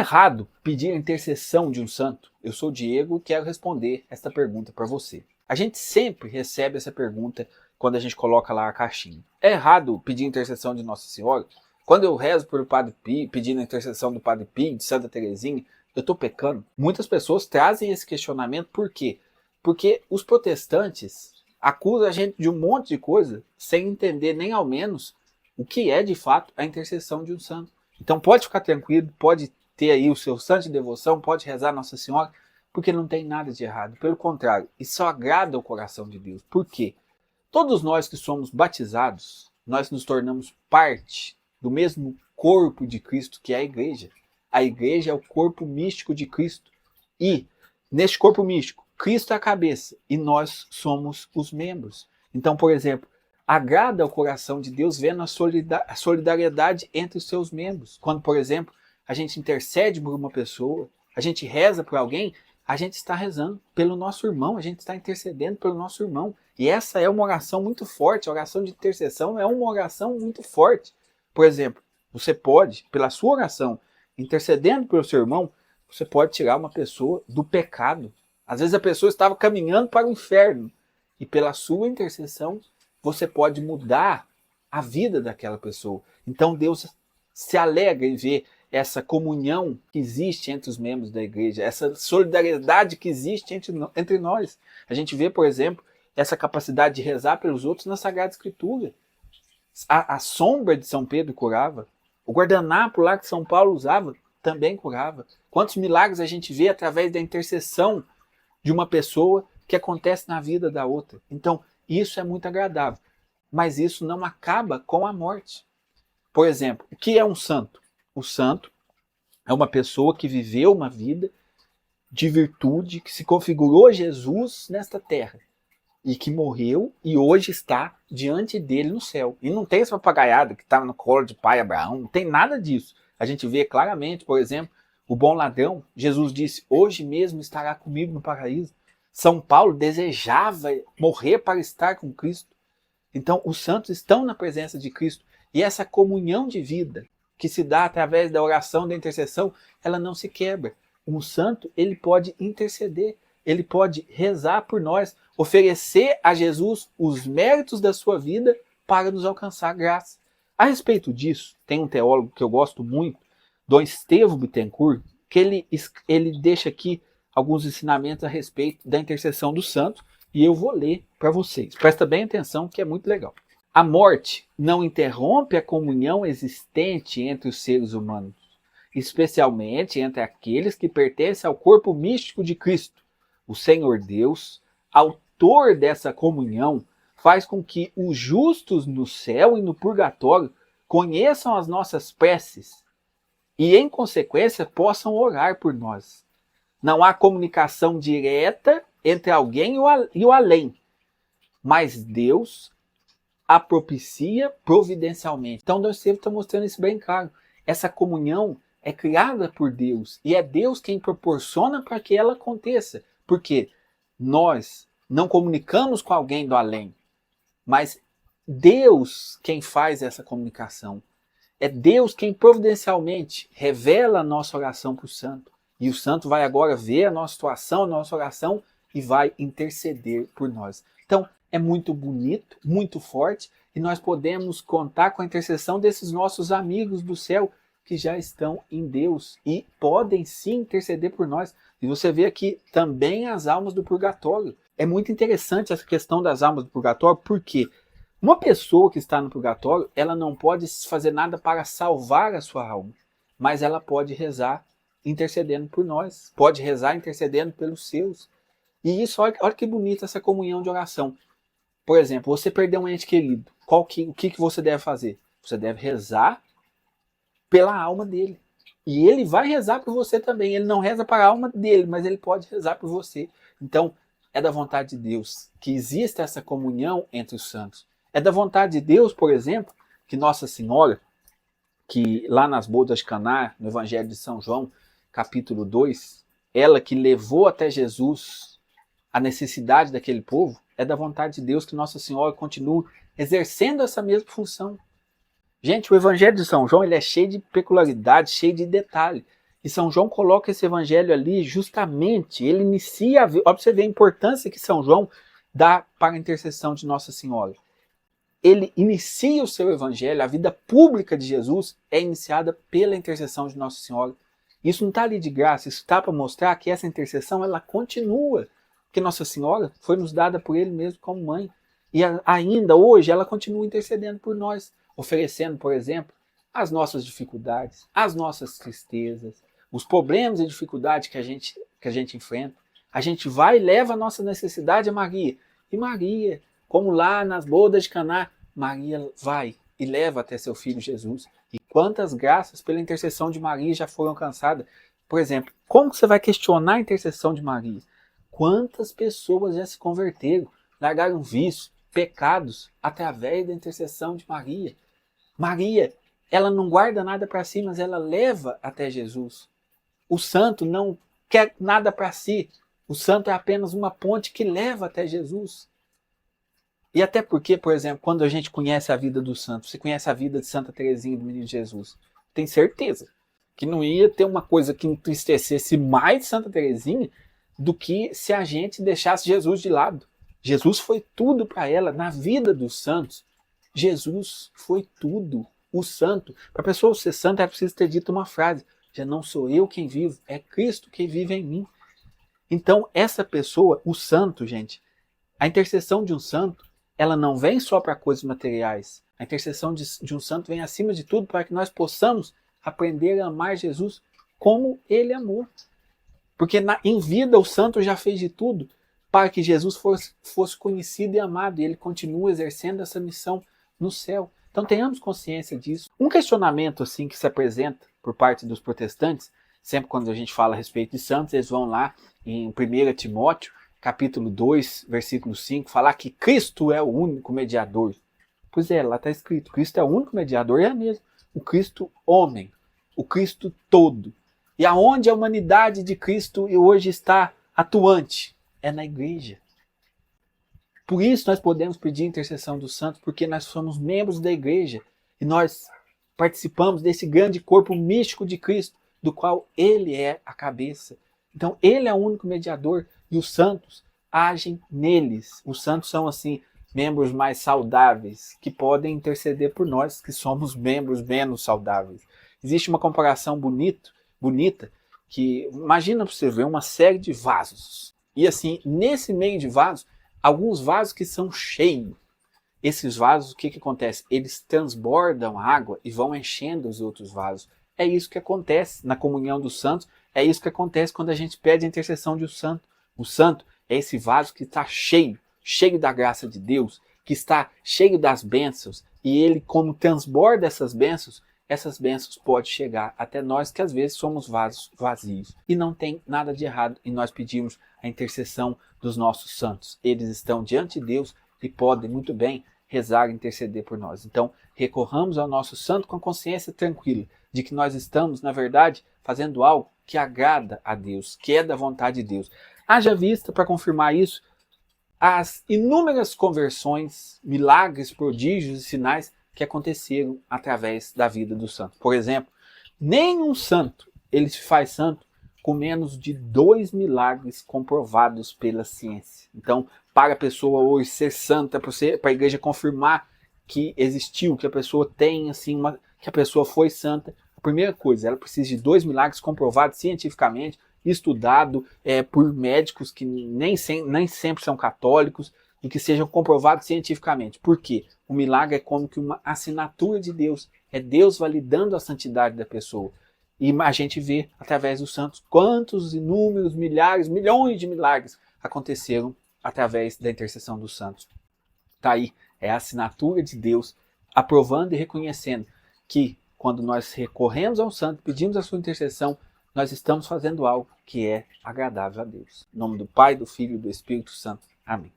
errado pedir a intercessão de um santo? Eu sou o Diego e quero responder esta pergunta para você. A gente sempre recebe essa pergunta quando a gente coloca lá a caixinha. É errado pedir a intercessão de Nossa Senhora? Quando eu rezo por Padre Pio, pedindo a intercessão do Padre Pio, de Santa Teresinha, eu estou pecando? Muitas pessoas trazem esse questionamento. Por quê? Porque os protestantes acusam a gente de um monte de coisa sem entender nem ao menos o que é de fato a intercessão de um santo. Então pode ficar tranquilo, pode ter aí o seu santo de devoção, pode rezar a Nossa Senhora, porque não tem nada de errado. Pelo contrário, isso agrada o coração de Deus. Por quê? Todos nós que somos batizados, nós nos tornamos parte do mesmo corpo de Cristo, que é a igreja. A igreja é o corpo místico de Cristo. E, neste corpo místico, Cristo é a cabeça e nós somos os membros. Então, por exemplo, agrada ao coração de Deus vendo a solidariedade entre os seus membros. Quando, por exemplo, a gente intercede por uma pessoa, a gente reza por alguém, a gente está rezando pelo nosso irmão, a gente está intercedendo pelo nosso irmão. E essa é uma oração muito forte, a oração de intercessão é uma oração muito forte. Por exemplo, você pode, pela sua oração, intercedendo pelo seu irmão, você pode tirar uma pessoa do pecado. Às vezes a pessoa estava caminhando para o inferno e pela sua intercessão você pode mudar a vida daquela pessoa. Então Deus se alegra em ver essa comunhão que existe entre os membros da igreja, essa solidariedade que existe entre nós. A gente vê, por exemplo, essa capacidade de rezar pelos outros na Sagrada Escritura. A sombra de São Pedro curava. O guardanapo lá que São Paulo usava também curava. Quantos milagres a gente vê através da intercessão de uma pessoa que acontece na vida da outra. Então, isso é muito agradável. Mas isso não acaba com a morte. Por exemplo, o que é um santo? O santo é uma pessoa que viveu uma vida de virtude, que se configurou Jesus nesta terra. E que morreu e hoje está diante dele no céu. E não tem essa papagaiada que estava no colo de pai Abraão, não tem nada disso. A gente vê claramente, por exemplo, o bom ladrão. Jesus disse, hoje mesmo estará comigo no paraíso. São Paulo desejava morrer para estar com Cristo. Então, os santos estão na presença de Cristo. E essa comunhão de vida que se dá através da oração, da intercessão, ela não se quebra. Um santo, ele pode interceder, ele pode rezar por nós, oferecer a Jesus os méritos da sua vida para nos alcançar graça. A respeito disso, tem um teólogo que eu gosto muito, Dom Estevão Bittencourt, que ele deixa aqui alguns ensinamentos a respeito da intercessão dos santos, e eu vou ler para vocês. Presta bem atenção que é muito legal. A morte não interrompe a comunhão existente entre os seres humanos, especialmente entre aqueles que pertencem ao corpo místico de Cristo. O Senhor Deus, autor dessa comunhão, faz com que os justos no céu e no purgatório conheçam as nossas preces e, em consequência, possam orar por nós. Não há comunicação direta entre alguém e o além, mas Deus a propicia providencialmente. Então, Dom Estevão está mostrando isso bem claro. Essa comunhão é criada por Deus e é Deus quem proporciona para que ela aconteça. Porque nós não comunicamos com alguém do além, mas Deus quem faz essa comunicação. É Deus quem providencialmente revela a nossa oração para o santo. E o santo vai agora ver a nossa situação, a nossa oração e vai interceder por nós. Então, é muito bonito, muito forte, e nós podemos contar com a intercessão desses nossos amigos do céu que já estão em Deus e podem sim interceder por nós. E você vê aqui também as almas do purgatório. É muito interessante essa questão das almas do purgatório, porque uma pessoa que está no purgatório, ela não pode fazer nada para salvar a sua alma, mas ela pode rezar intercedendo por nós, pode rezar intercedendo pelos seus. E isso, olha que bonita essa comunhão de oração. Por exemplo, você perdeu um ente querido, o que você deve fazer? Você deve rezar pela alma dele. E ele vai rezar por você também. Ele não reza para a alma dele, mas ele pode rezar por você. Então, é da vontade de Deus que exista essa comunhão entre os santos. É da vontade de Deus, por exemplo, que Nossa Senhora, que lá nas bodas de Caná, no Evangelho de São João, capítulo 2, ela que levou até Jesus a necessidade daquele povo, é da vontade de Deus que Nossa Senhora continue exercendo essa mesma função. Gente, o Evangelho de São João ele é cheio de peculiaridade, cheio de detalhe. E São João coloca esse evangelho ali justamente, ele inicia, olha para você ver a importância que São João dá para a intercessão de Nossa Senhora. Ele inicia o seu evangelho, a vida pública de Jesus é iniciada pela intercessão de Nossa Senhora. Isso não está ali de graça, isso está para mostrar que essa intercessão ela continua, porque Nossa Senhora foi nos dada por ele mesmo como mãe. E ainda hoje ela continua intercedendo por nós, oferecendo, por exemplo, as nossas dificuldades, as nossas tristezas, os problemas e dificuldades que a gente enfrenta. A gente vai e leva a nossa necessidade a Maria. E Maria, como lá nas bodas de Caná, Maria vai e leva até seu filho Jesus. E quantas graças pela intercessão de Maria já foram alcançadas. Por exemplo, como que você vai questionar a intercessão de Maria? Quantas pessoas já se converteram, largaram vícios, pecados, através da intercessão de Maria? Maria, ela não guarda nada para si, mas ela leva até Jesus. O santo não quer nada para si. O santo é apenas uma ponte que leva até Jesus. E até porque, por exemplo, quando a gente conhece a vida do santo, você conhece a vida de Santa Teresinha do Menino Jesus, tem certeza que não ia ter uma coisa que entristecesse mais Santa Teresinha do que se a gente deixasse Jesus de lado. Jesus foi tudo para ela na vida dos santos. Jesus foi tudo. O santo, para a pessoa ser santa, é preciso ter dito uma frase: já não sou eu quem vivo, é Cristo quem vive em mim. Então, essa pessoa, o santo, gente, a intercessão de um santo, ela não vem só para coisas materiais. A intercessão de um santo vem acima de tudo para que nós possamos aprender a amar Jesus como ele amou. Porque em vida o santo já fez de tudo para que Jesus fosse conhecido e amado, e ele continua exercendo essa missão no céu. Então tenhamos consciência disso. Um questionamento assim que se apresenta por parte dos protestantes, sempre quando a gente fala a respeito de santos, eles vão lá em 1 Timóteo, capítulo 2, versículo 5, falar que Cristo é o único mediador. Pois é, lá está escrito, Cristo é o único mediador, e é mesmo. O Cristo homem, o Cristo todo. E aonde a humanidade de Cristo hoje está atuante? É na igreja. Por isso nós podemos pedir a intercessão dos santos, porque nós somos membros da igreja e nós participamos desse grande corpo místico de Cristo, do qual ele é a cabeça. Então ele é o único mediador e os santos agem neles. Os santos são assim membros mais saudáveis que podem interceder por nós, que somos membros menos saudáveis. Existe uma comparação bonita que imagina para você ver uma série de vasos. E assim, nesse meio de vasos, alguns vasos que são cheios. Esses vasos, o que acontece? Eles transbordam a água e vão enchendo os outros vasos. É isso que acontece na comunhão dos santos. É isso que acontece quando a gente pede a intercessão de um santo. O santo é esse vaso que está cheio da graça de Deus, que está cheio das bênçãos. E ele, como transborda essas bênçãos podem chegar até nós, que às vezes somos vasos vazios. E não tem nada de errado em nós pedirmos a intercessão dos nossos santos. Eles estão diante de Deus e podem muito bem rezar e interceder por nós. Então, recorramos ao nosso santo com a consciência tranquila de que nós estamos, na verdade, fazendo algo que agrada a Deus, que é da vontade de Deus. Haja vista, para confirmar isso, as inúmeras conversões, milagres, prodígios e sinais que aconteceram através da vida do santo. Por exemplo, nenhum santo ele se faz santo com menos de 2 milagres comprovados pela ciência. Então, para a pessoa hoje ser santa, para a igreja confirmar que existiu, que a pessoa tem assim que a pessoa foi santa, a primeira coisa, ela precisa de 2 milagres comprovados cientificamente, estudado por médicos que nem sempre são católicos e que sejam comprovados cientificamente. Por quê? O milagre é como que uma assinatura de Deus. É Deus validando a santidade da pessoa. E a gente vê, através dos santos, quantos inúmeros, milhares, milhões de milagres aconteceram através da intercessão dos santos. Está aí, é a assinatura de Deus, aprovando e reconhecendo que, quando nós recorremos ao santo, pedimos a sua intercessão, nós estamos fazendo algo que é agradável a Deus. Em nome do Pai, do Filho e do Espírito Santo. Amém.